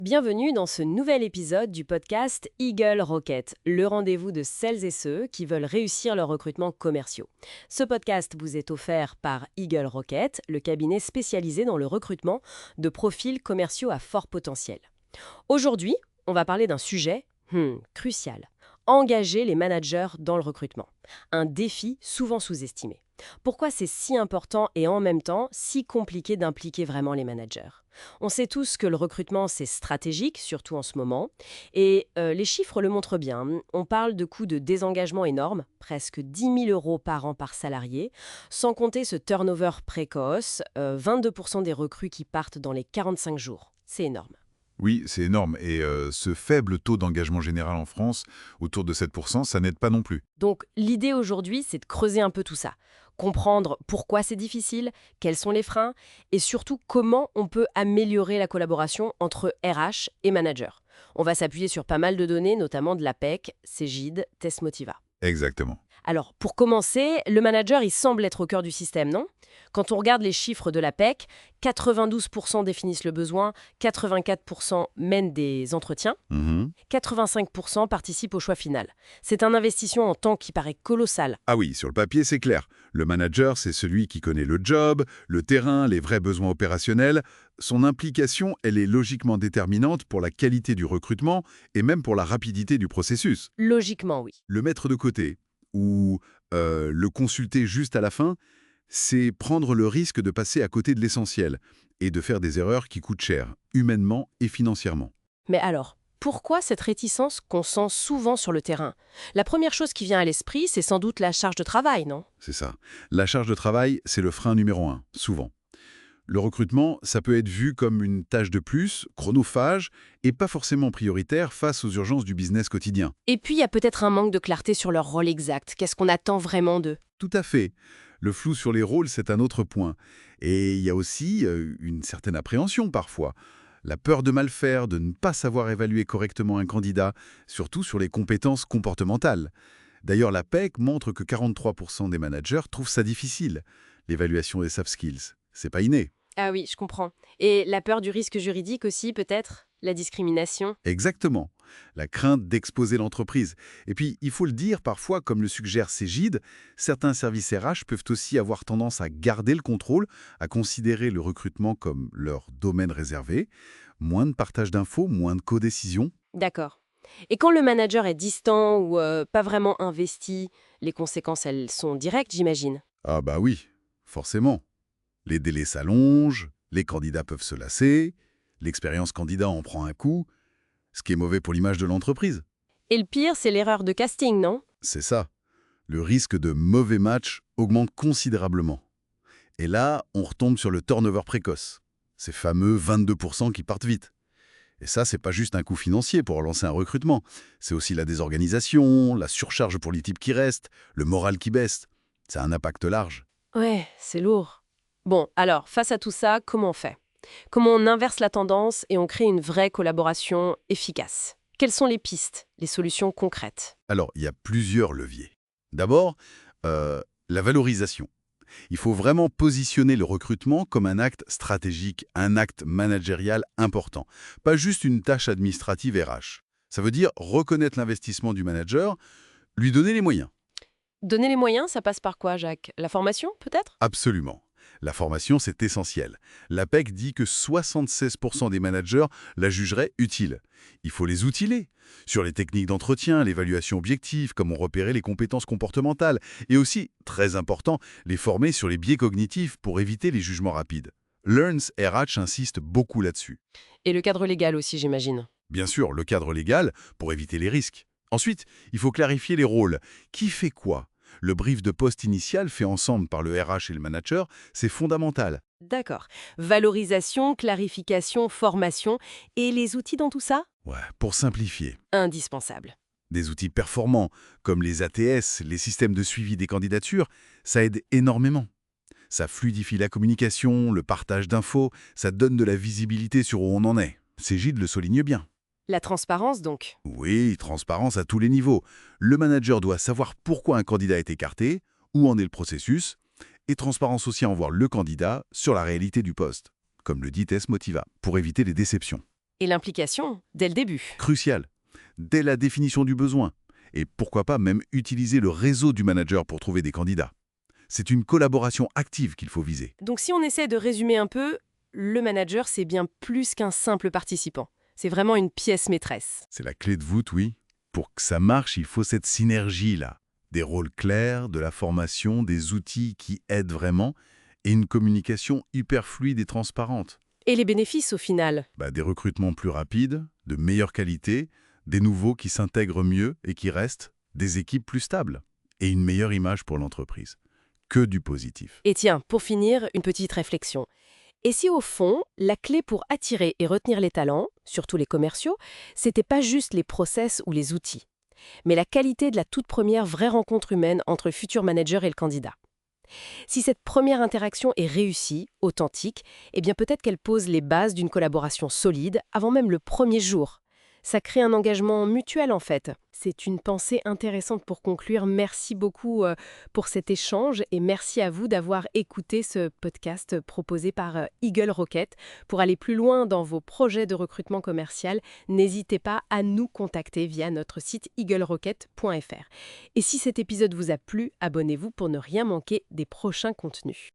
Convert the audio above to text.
Bienvenue dans ce nouvel épisode du podcast Eagle Rocket, le rendez-vous de celles et ceux qui veulent réussir leurs recrutements commerciaux. Ce podcast vous est offert par Eagle Rocket, le cabinet spécialisé dans le recrutement de profils commerciaux à fort potentiel. Aujourd'hui, on va parler d'un sujet crucial. Engager les managers dans le recrutement. Un défi souvent sous-estimé. Pourquoi c'est si important et en même temps si compliqué d'impliquer vraiment les managers? On sait tous que le recrutement, c'est stratégique, surtout en ce moment. Et les chiffres le montrent bien. On parle de coûts de désengagement énormes, presque 10 000 euros par an par salarié, sans compter ce turnover précoce, 22% des recrues qui partent dans les 45 jours. C'est énorme. Oui, c'est énorme. Et ce faible taux d'engagement général en France, autour de 7%, ça n'aide pas non plus. Donc l'idée aujourd'hui, c'est de creuser un peu tout ça. Comprendre pourquoi c'est difficile, quels sont les freins, et surtout comment on peut améliorer la collaboration entre RH et manager. On va s'appuyer sur pas mal de données, notamment de l'APEC, Cegid, Testmotiva. Exactement. Alors, pour commencer, le manager, il semble être au cœur du système, non? Quand on regarde les chiffres de l'APEC, 92% définissent le besoin, 84% mènent des entretiens, 85% participent au choix final. C'est un investissement en temps qui paraît colossal. Ah oui, sur le papier, c'est clair. Le manager, c'est celui qui connaît le job, le terrain, les vrais besoins opérationnels. Son implication, elle est logiquement déterminante pour la qualité du recrutement et même pour la rapidité du processus. Logiquement, oui. Le mettre de côté ou le consulter juste à la fin, c'est prendre le risque de passer à côté de l'essentiel et de faire des erreurs qui coûtent cher, humainement et financièrement. Mais alors, pourquoi cette réticence qu'on sent souvent sur le terrain? La première chose qui vient à l'esprit, c'est sans doute la charge de travail, non? C'est ça. La charge de travail, c'est le frein numéro 1, souvent. Le recrutement, ça peut être vu comme une tâche de plus, chronophage, et pas forcément prioritaire face aux urgences du business quotidien. Et puis, il y a peut-être un manque de clarté sur leur rôle exact. Qu'est-ce qu'on attend vraiment d'eux? Tout à fait. Le flou sur les rôles, c'est un autre point. Et il y a aussi une certaine appréhension parfois. La peur de mal faire, de ne pas savoir évaluer correctement un candidat, surtout sur les compétences comportementales. D'ailleurs, la PEC montre que 43% des managers trouvent ça difficile, l'évaluation des soft skills. C'est pas inné. Ah oui, je comprends. Et la peur du risque juridique aussi, peut-être? La discrimination? Exactement. La crainte d'exposer l'entreprise. Et puis, il faut le dire, parfois, comme le suggère Cegid, certains services RH peuvent aussi avoir tendance à garder le contrôle, à considérer le recrutement comme leur domaine réservé. Moins de partage d'infos, moins de codécision. D'accord. Et quand le manager est distant ou pas vraiment investi, les conséquences, elles sont directes, j'imagine. Ah bah oui, forcément. Les délais s'allongent, les candidats peuvent se lasser, l'expérience candidat en prend un coup, ce qui est mauvais pour l'image de l'entreprise. Et le pire, c'est l'erreur de casting, non? C'est ça. Le risque de mauvais match augmente considérablement. Et là, on retombe sur le turnover précoce. Ces fameux 22% qui partent vite. Et ça, c'est pas juste un coût financier pour relancer un recrutement. C'est aussi la désorganisation, la surcharge pour les types qui restent, le moral qui baisse. Ça a un impact large. Ouais, c'est lourd. Bon, alors, face à tout ça, comment on fait? Comment on inverse la tendance et on crée une vraie collaboration efficace? Quelles sont les pistes, les solutions concrètes? Alors, il y a plusieurs leviers. D'abord, la valorisation. Il faut vraiment positionner le recrutement comme un acte stratégique, un acte managérial important. Pas juste une tâche administrative RH. Ça veut dire reconnaître l'investissement du manager, lui donner les moyens. Donner les moyens, ça passe par quoi, Jacques? La formation, peut-être? Absolument. La formation, c'est essentiel. L'APEC dit que 76% des managers la jugeraient utile. Il faut les outiller sur les techniques d'entretien, l'évaluation objective, comment repérer les compétences comportementales, et aussi, très important, les former sur les biais cognitifs pour éviter les jugements rapides. Learns RH insiste beaucoup là-dessus. Et le cadre légal aussi, j'imagine. Bien sûr, le cadre légal pour éviter les risques. Ensuite, il faut clarifier les rôles. Qui fait quoi? Le brief de poste initial fait ensemble par le RH et le manager, c'est fondamental. D'accord. Valorisation, clarification, formation. Et les outils dans tout ça? Ouais, pour simplifier. Indispensable. Des outils performants, comme les ATS, les systèmes de suivi des candidatures, ça aide énormément. Ça fluidifie la communication, le partage d'infos, ça donne de la visibilité sur où on en est. Cegid le souligne bien. La transparence, donc. Oui, transparence à tous les niveaux. Le manager doit savoir pourquoi un candidat est écarté, où en est le processus, et transparence aussi à en voir le candidat sur la réalité du poste, comme le dit Testmotiva, pour éviter les déceptions. Et l'implication, dès le début. Crucial. Dès la définition du besoin. Et pourquoi pas même utiliser le réseau du manager pour trouver des candidats. C'est une collaboration active qu'il faut viser. Donc si on essaie de résumer un peu, le manager, c'est bien plus qu'un simple participant. C'est vraiment une pièce maîtresse. C'est la clé de voûte, oui. Pour que ça marche, il faut cette synergie-là. Des rôles clairs, de la formation, des outils qui aident vraiment, et une communication hyper fluide et transparente. Et les bénéfices au final? Des recrutements plus rapides, de meilleure qualité, des nouveaux qui s'intègrent mieux et qui restent, des équipes plus stables, et une meilleure image pour l'entreprise. Que du positif. Et tiens, pour finir, une petite réflexion. Et si au fond, la clé pour attirer et retenir les talents, surtout les commerciaux, c'était pas juste les process ou les outils, mais la qualité de la toute première vraie rencontre humaine entre le futur manager et le candidat. Si cette première interaction est réussie, authentique, eh bien peut-être qu'elle pose les bases d'une collaboration solide avant même le premier jour. Ça crée un engagement mutuel en fait. C'est une pensée intéressante pour conclure. Merci beaucoup pour cet échange et merci à vous d'avoir écouté ce podcast proposé par Eagle Rocket. Pour aller plus loin dans vos projets de recrutement commercial, n'hésitez pas à nous contacter via notre site eaglerocket.fr. Et si cet épisode vous a plu, abonnez-vous pour ne rien manquer des prochains contenus.